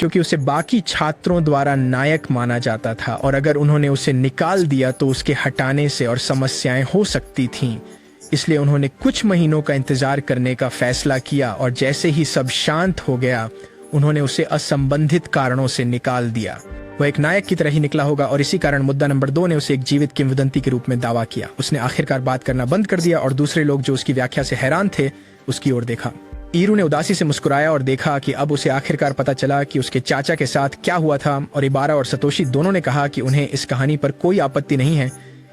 क्योंकि उसे बाकी छात्रों द्वारा नायक माना जाता था और अगर उन्होंने उसे निकाल दिया तो उसके हटाने से और समस्याएं हो सकती थीं। इसलिए उन्होंने कुछ महीनों का इंतजार करने का फैसला किया और जैसे ही सब शांत हो गया उन्होंने उसे असंबंधित कारणों से निकाल दिया। वह एक नायक की तरह ही निकला होगा और इसी कारण मुद्दा नंबर 2 ने उसे एक जीवित किंवदंती के रूप में दावा किया। उसने आखिरकार बात करना बंद कर दिया और दूसरे लोग जो उसकी व्याख्या से हैरान थे उसकी ओर देखा। ईरू ने उदासी से मुस्कुराया और देखा कि अब उसे आखिरकार पता चला कि उसके चाचा के साथ क्या हुआ था और इबारा और सतोशी दोनों ने कहा कि उन्हें इस कहानी पर कोई आपत्ति नहीं है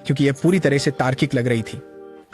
क्योंकि यह पूरी तरह से तार्किक लग रही थी।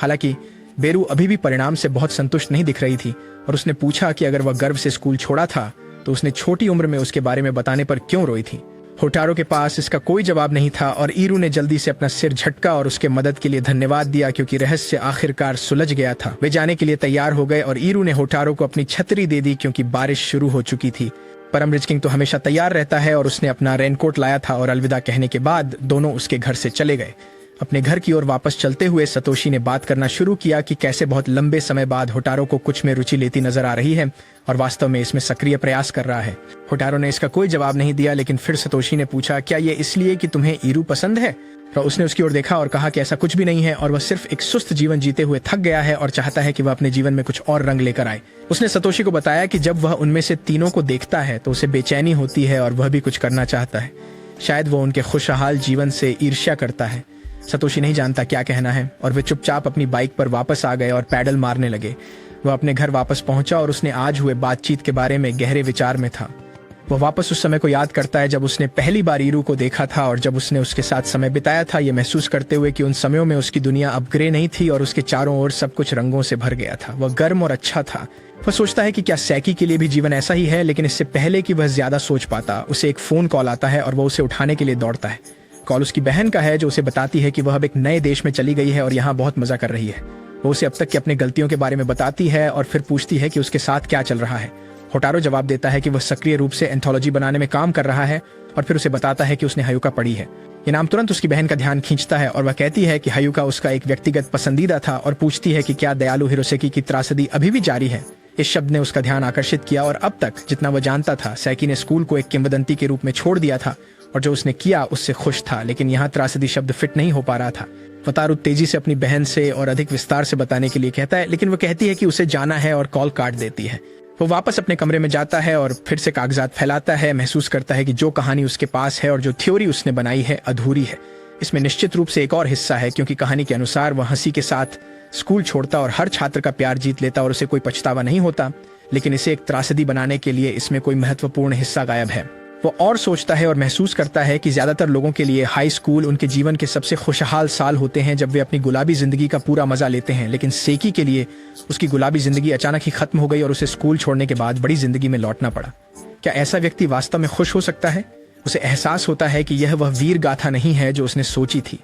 हालांकि बेरू अभी भी परिणाम से बहुत संतुष्ट नहीं दिख रही थी और उसने पूछा कि अगर वह गर्व से स्कूल छोड़ा था तो उसने छोटी उम्र में उसके बारे में बताने पर क्यों रोई थी। होटारो के पास इसका कोई जवाब नहीं था और ईरू ने जल्दी से अपना सिर झटका और उसके मदद के लिए धन्यवाद दिया क्योंकि रहस्य आखिरकार सुलझ गया था। वे जाने के लिए तैयार हो गए और ईरू ने होटारो को अपनी छतरी दे दी क्योंकि बारिश शुरू हो चुकी थी। परम रिच किंग तो हमेशा तैयार रहता है और उसने अपना रेनकोट लाया था और अलविदा कहने के बाद दोनों उसके घर से चले गए। अपने घर की ओर वापस चलते हुए सतोशी ने बात करना शुरू किया कि कैसे बहुत लंबे समय बाद होटारो को कुछ में रुचि लेती नजर आ रही है और वास्तव में इसमें सक्रिय प्रयास कर रहा है। होटारो ने इसका कोई जवाब नहीं दिया, लेकिन फिर सतोशी ने पूछा, क्या ये इसलिए कि तुम्हें ईरू पसंद है? तो उसने उसकी ओर देखा और कहा कि ऐसा कुछ भी नहीं है और वह सिर्फ एक सुस्त जीवन जीते हुए थक गया है और चाहता है कि वह अपने जीवन में कुछ और रंग लेकर आए। उसने सतोशी को बताया कि जब वह उनमें से तीनों को देखता है तो उसे बेचैनी होती है और वह भी कुछ करना चाहता है। शायद वह उनके खुशहाल जीवन से ईर्ष्या करता है। सतोशी नहीं जानता क्या कहना है और वे चुपचाप अपनी बाइक पर वापस आ गए और पैडल मारने लगे। वह अपने घर वापस पहुंचा और उसने आज हुए बातचीत के बारे में गहरे विचार में था। वह वापस उस समय को याद करता है जब उसने पहली बार ईरू को देखा था और जब उसने उसके साथ समय बिताया था, ये महसूस करते हुए कि उन समयों में उसकी दुनिया अब ग्रे नहीं थी और उसके चारों ओर सब कुछ रंगों से भर गया था। वह गर्म और अच्छा था। वह सोचता है कि क्या सैकी के लिए भी जीवन ऐसा ही है, लेकिन इससे पहले कि वह ज्यादा सोच पाता उसे एक फोन कॉल आता है और वह उसे उठाने के लिए दौड़ता है। कॉल उसकी बहन का है जो उसे बताती है कि वह अब एक नए देश में चली गई है और यहाँ बहुत मजा कर रही है। वो उसे अब तक की अपनी गलतियों के बारे में बताती है और फिर पूछती है कि उसके साथ क्या चल रहा है। होटारो जवाब देता है कि वह सक्रिय रूप से एंथोलॉजी बनाने में काम कर रहा है और फिर उसे बताता है कि उसने हायुका पढ़ी है। ये नाम तुरंत उसकी बहन का ध्यान खींचता है और वह कहती है कि हायुका उसका एक व्यक्तिगत पसंदीदा था और पूछती है कि क्या दयालु हिरोसेकी की त्रासदी अभी भी जारी है। इस शब्द ने उसका ध्यान आकर्षित किया और अब तक जितना वह जानता था सैकी ने स्कूल को एक किंवदंती के रूप में छोड़ दिया था और जो उसने किया उससे खुश था, लेकिन यहाँ त्रासदी शब्द फिट नहीं हो पा रहा था। वतारू तेजी से अपनी बहन से और अधिक विस्तार से बताने के लिए कहता है, लेकिन वो कहती है कि उसे जाना है और कॉल काट देती है। वो वापस अपने कमरे में जाता है और फिर से कागजात फैलाता है। महसूस करता है कि जो कहानी उसके पास है और जो थ्योरी उसने बनाई है अधूरी है। इसमें निश्चित रूप से एक और हिस्सा है क्योंकि कहानी के अनुसार वह हंसी के साथ स्कूल छोड़ता और हर छात्र का प्यार जीत लेता और उसे कोई पछतावा नहीं होता, लेकिन इसे एक त्रासदी बनाने के लिए इसमें कोई महत्वपूर्ण हिस्सा गायब है। वो और सोचता है और महसूस करता है कि ज्यादातर लोगों के लिए हाई स्कूल उनके जीवन के सबसे खुशहाल साल होते हैं जब वे अपनी गुलाबी जिंदगी का पूरा मजा लेते हैं, लेकिन सेकी के लिए उसकी गुलाबी जिंदगी अचानक ही खत्म हो गई और उसे स्कूल छोड़ने के बाद बड़ी जिंदगी में लौटना पड़ा। क्या ऐसा व्यक्ति वास्तव में खुश हो सकता है? उसे एहसास होता है कि यह वह वीर गाथा नहीं है जो उसने सोची थी।